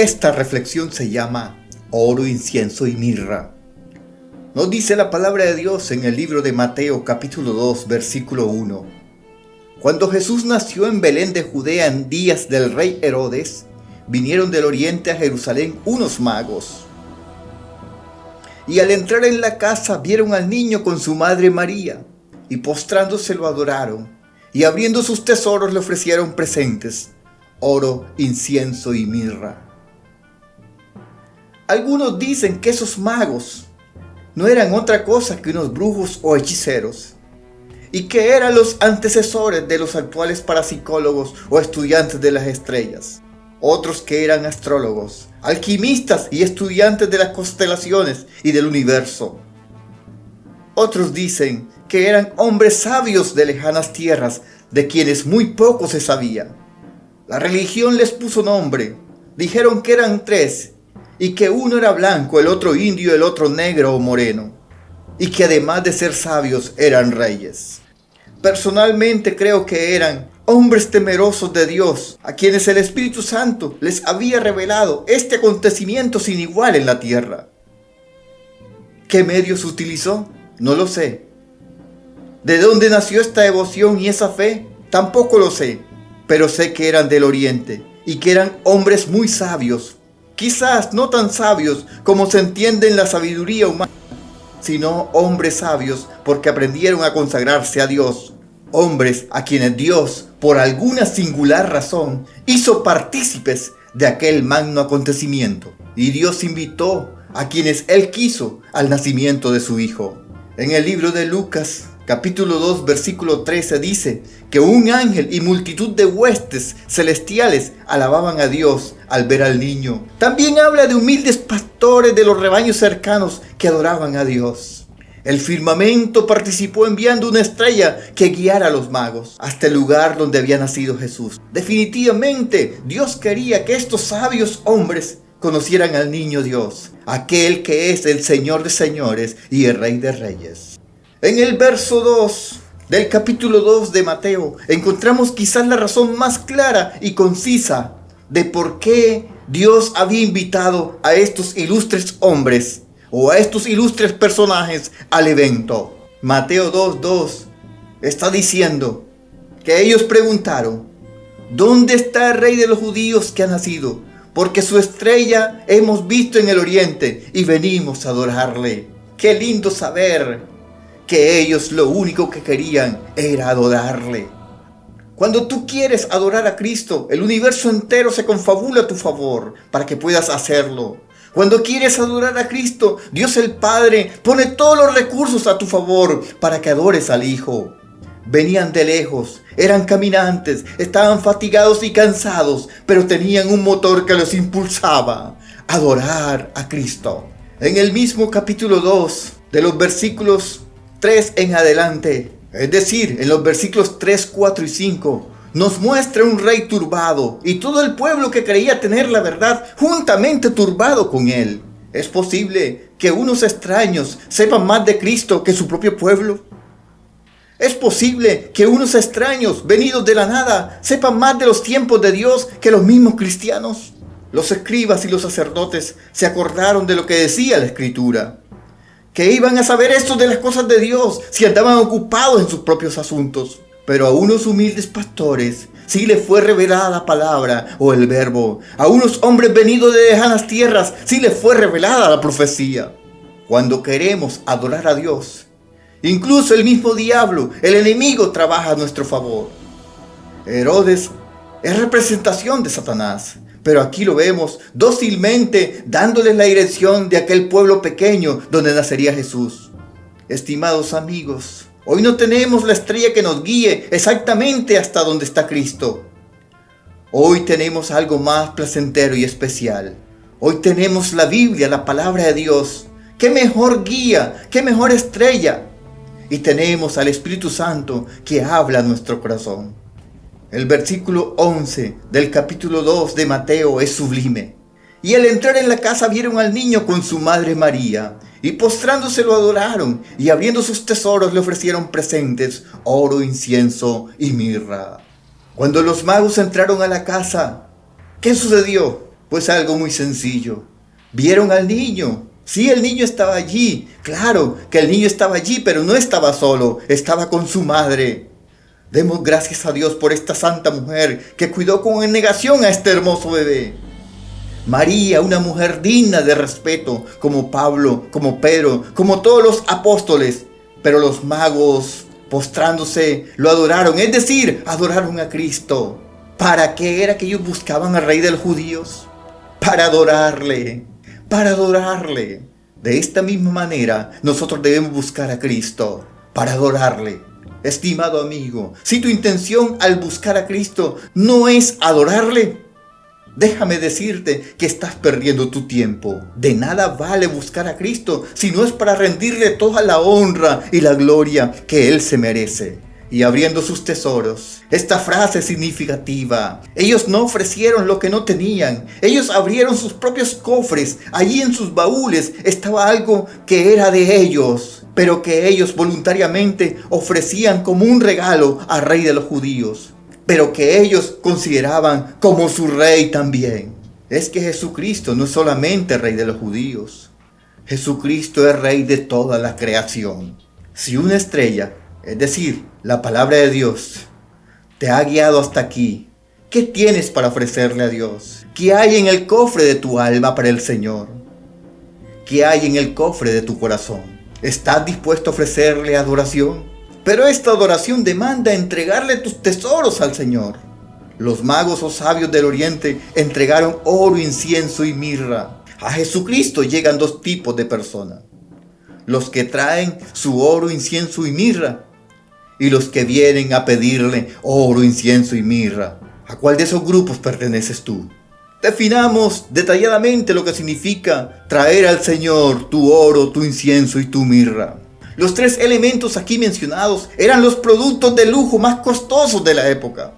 Esta reflexión se llama oro, incienso y mirra. Nos dice la palabra de Dios en el libro de Mateo capítulo 2 versículo 1. Cuando Jesús nació en Belén de Judea en días del rey Herodes, vinieron del oriente a Jerusalén unos magos. Y al entrar en la casa vieron al niño con su madre María, y postrándose lo adoraron, y abriendo sus tesoros le ofrecieron presentes, oro, incienso y mirra. Algunos dicen que esos magos no eran otra cosa que unos brujos o hechiceros, y que eran los antecesores de los actuales parapsicólogos o estudiantes de las estrellas. Otros que eran astrólogos, alquimistas y estudiantes de las constelaciones y del universo. Otros dicen que eran hombres sabios de lejanas tierras, de quienes muy poco se sabía. La religión les puso nombre, dijeron que eran tres, y que uno era blanco, el otro indio, el otro negro o moreno, y que además de ser sabios eran reyes. Personalmente creo que eran hombres temerosos de Dios, a quienes el Espíritu Santo les había revelado este acontecimiento sin igual en la tierra. ¿Qué medios utilizó? No lo sé. ¿De dónde nació esta devoción y esa fe? Tampoco lo sé, pero sé que eran del oriente y que eran hombres muy sabios. Quizás no tan sabios como se entiende en la sabiduría humana, sino hombres sabios porque aprendieron a consagrarse a Dios. Hombres a quienes Dios, por alguna singular razón, hizo partícipes de aquel magno acontecimiento. Y Dios invitó a quienes Él quiso al nacimiento de su Hijo. En el libro de Lucas, capítulo 2, versículo 13 dice que un ángel y multitud de huestes celestiales alababan a Dios al ver al niño. También habla de humildes pastores de los rebaños cercanos que adoraban a Dios. El firmamento participó enviando una estrella que guiara a los magos hasta el lugar donde había nacido Jesús. Definitivamente, Dios quería que estos sabios hombres conocieran al niño Dios, aquel que es el Señor de señores y el Rey de reyes. En el verso 2 del capítulo 2 de Mateo encontramos quizás la razón más clara y concisa de por qué Dios había invitado a estos ilustres hombres o a estos ilustres personajes al evento. Mateo 2:2 está diciendo que ellos preguntaron: ¿dónde está el rey de los judíos que ha nacido? Porque su estrella hemos visto en el oriente y venimos a adorarle. Qué lindo saber que ellos lo único que querían era adorarle. Cuando tú quieres adorar a Cristo, el universo entero se confabula a tu favor para que puedas hacerlo. Cuando quieres adorar a Cristo, Dios el Padre pone todos los recursos a tu favor para que adores al Hijo. Venían de lejos, eran caminantes, estaban fatigados y cansados, pero tenían un motor que los impulsaba a adorar a Cristo. En el mismo capítulo 2, de los versículos 3 en adelante, es decir, en los versículos 3, 4 y 5, nos muestra un rey turbado y todo el pueblo que creía tener la verdad juntamente turbado con él. ¿Es posible que unos extraños sepan más de Cristo que su propio pueblo? ¿Es posible que unos extraños venidos de la nada sepan más de los tiempos de Dios que los mismos cristianos? Los escribas y los sacerdotes se acordaron de lo que decía la Escritura. ¿Que iban a saber esto de las cosas de Dios si andaban ocupados en sus propios asuntos? Pero a unos humildes pastores sí les fue revelada la palabra o el verbo. A unos hombres venidos de lejanas tierras sí les fue revelada la profecía. Cuando queremos adorar a Dios, incluso el mismo diablo, el enemigo, trabaja a nuestro favor. Herodes es representación de Satanás, pero aquí lo vemos dócilmente dándoles la dirección de aquel pueblo pequeño donde nacería Jesús. Estimados amigos, hoy no tenemos la estrella que nos guíe exactamente hasta donde está Cristo. Hoy tenemos algo más placentero y especial. Hoy tenemos la Biblia, la palabra de Dios. ¡Qué mejor guía! ¡Qué mejor estrella! Y tenemos al Espíritu Santo que habla a nuestro corazón. El versículo 11 del capítulo 2 de Mateo es sublime. Y al entrar en la casa vieron al niño con su madre María, y postrándose lo adoraron, y abriendo sus tesoros le ofrecieron presentes, oro, incienso y mirra. Cuando los magos entraron a la casa, ¿qué sucedió? Pues algo muy sencillo. Vieron al niño. Sí, el niño estaba allí. Claro que el niño estaba allí, pero no estaba solo. Estaba con su madre. Demos gracias a Dios por esta santa mujer que cuidó con abnegación a este hermoso bebé. María, una mujer digna de respeto, como Pablo, como Pedro, como todos los apóstoles. Pero los magos, postrándose, lo adoraron, es decir, adoraron a Cristo. ¿Para qué era que ellos buscaban al rey de los judíos? Para adorarle, para adorarle. De esta misma manera, nosotros debemos buscar a Cristo, para adorarle. Estimado amigo, si tu intención al buscar a Cristo no es adorarle, déjame decirte que estás perdiendo tu tiempo. De nada vale buscar a Cristo si no es para rendirle toda la honra y la gloria que Él se merece. Y abriendo sus tesoros, esta frase es significativa. Ellos no ofrecieron lo que no tenían. Ellos abrieron sus propios cofres. Allí en sus baúles estaba algo que era de ellos, pero que ellos voluntariamente ofrecían como un regalo al rey de los judíos, pero que ellos consideraban como su rey también. Es que Jesucristo no es solamente rey de los judíos. Jesucristo es rey de toda la creación. Si una estrella, es decir, la palabra de Dios, te ha guiado hasta aquí, ¿qué tienes para ofrecerle a Dios? ¿Qué hay en el cofre de tu alma para el Señor? ¿Qué hay en el cofre de tu corazón? ¿Estás dispuesto a ofrecerle adoración? Pero esta adoración demanda entregarle tus tesoros al Señor. Los magos o sabios del oriente entregaron oro, incienso y mirra. A Jesucristo llegan dos tipos de personas: los que traen su oro, incienso y mirra, y los que vienen a pedirle oro, incienso y mirra. ¿A cuál de esos grupos perteneces tú? Definamos detalladamente lo que significa traer al Señor tu oro, tu incienso y tu mirra. Los tres elementos aquí mencionados eran los productos de lujo más costosos de la época.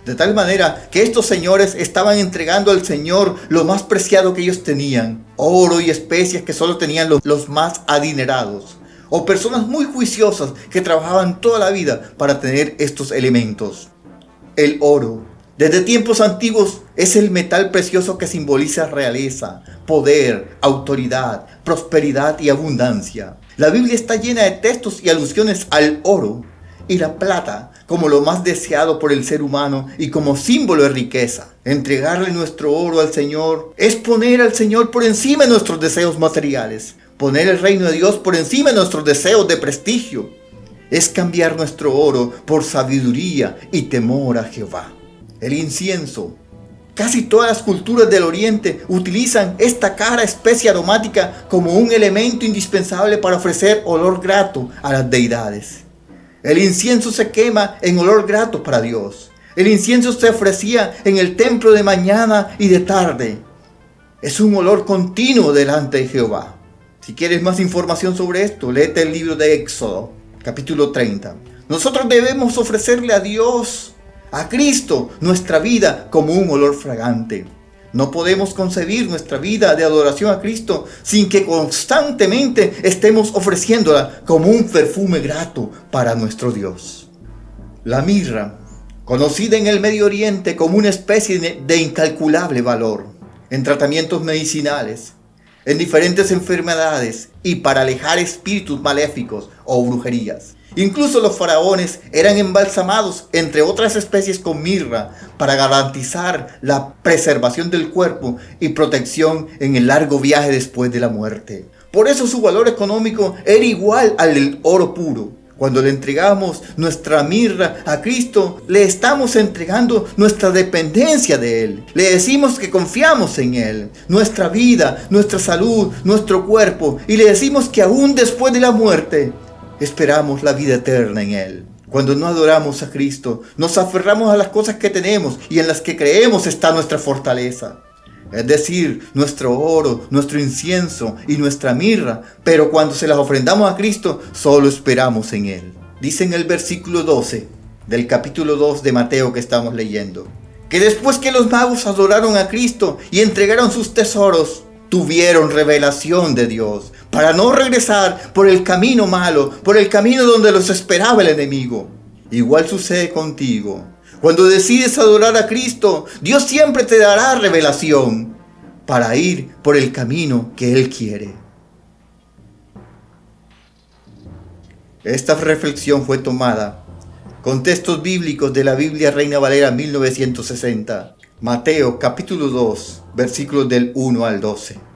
De tal manera que estos señores estaban entregando al Señor lo más preciado que ellos tenían: oro y especias que solo tenían los más adinerados, o personas muy juiciosas que trabajaban toda la vida para tener estos elementos. El oro, desde tiempos antiguos, es el metal precioso que simboliza realeza, poder, autoridad, prosperidad y abundancia. La Biblia está llena de textos y alusiones al oro y la plata como lo más deseado por el ser humano y como símbolo de riqueza. Entregarle nuestro oro al Señor es poner al Señor por encima de nuestros deseos materiales. Poner el reino de Dios por encima de nuestros deseos de prestigio. Es cambiar nuestro oro por sabiduría y temor a Jehová. El incienso. Casi todas las culturas del oriente utilizan esta cara especie aromática como un elemento indispensable para ofrecer olor grato a las deidades. El incienso se quema en olor grato para Dios. El incienso se ofrecía en el templo de mañana y de tarde. Es un olor continuo delante de Jehová. Si quieres más información sobre esto, léete el libro de Éxodo, capítulo 30. Nosotros debemos ofrecerle a Dios, a Cristo, nuestra vida como un olor fragante. No podemos concebir nuestra vida de adoración a Cristo sin que constantemente estemos ofreciéndola como un perfume grato para nuestro Dios. La mirra, conocida en el Medio Oriente como una especie de incalculable valor, en tratamientos medicinales, en diferentes enfermedades y para alejar espíritus maléficos o brujerías. Incluso los faraones eran embalsamados, entre otras especies, con mirra para garantizar la preservación del cuerpo y protección en el largo viaje después de la muerte. Por eso su valor económico era igual al del oro puro. Cuando le entregamos nuestra mirra a Cristo, le estamos entregando nuestra dependencia de Él. Le decimos que confiamos en Él, nuestra vida, nuestra salud, nuestro cuerpo, y le decimos que aún después de la muerte, esperamos la vida eterna en Él. Cuando no adoramos a Cristo, nos aferramos a las cosas que tenemos y en las que creemos está nuestra fortaleza. Es decir, nuestro oro, nuestro incienso y nuestra mirra, pero cuando se las ofrendamos a Cristo, solo esperamos en Él. Dice en el versículo 12 del capítulo 2 de Mateo que estamos leyendo, que después que los magos adoraron a Cristo y entregaron sus tesoros, tuvieron revelación de Dios, para no regresar por el camino malo, por el camino donde los esperaba el enemigo. Igual sucede contigo. Cuando decides adorar a Cristo, Dios siempre te dará revelación. para ir por el camino que Él quiere. Esta reflexión fue tomada con textos bíblicos de la Biblia Reina Valera 1960, Mateo capítulo 2, versículos del 1 al 12.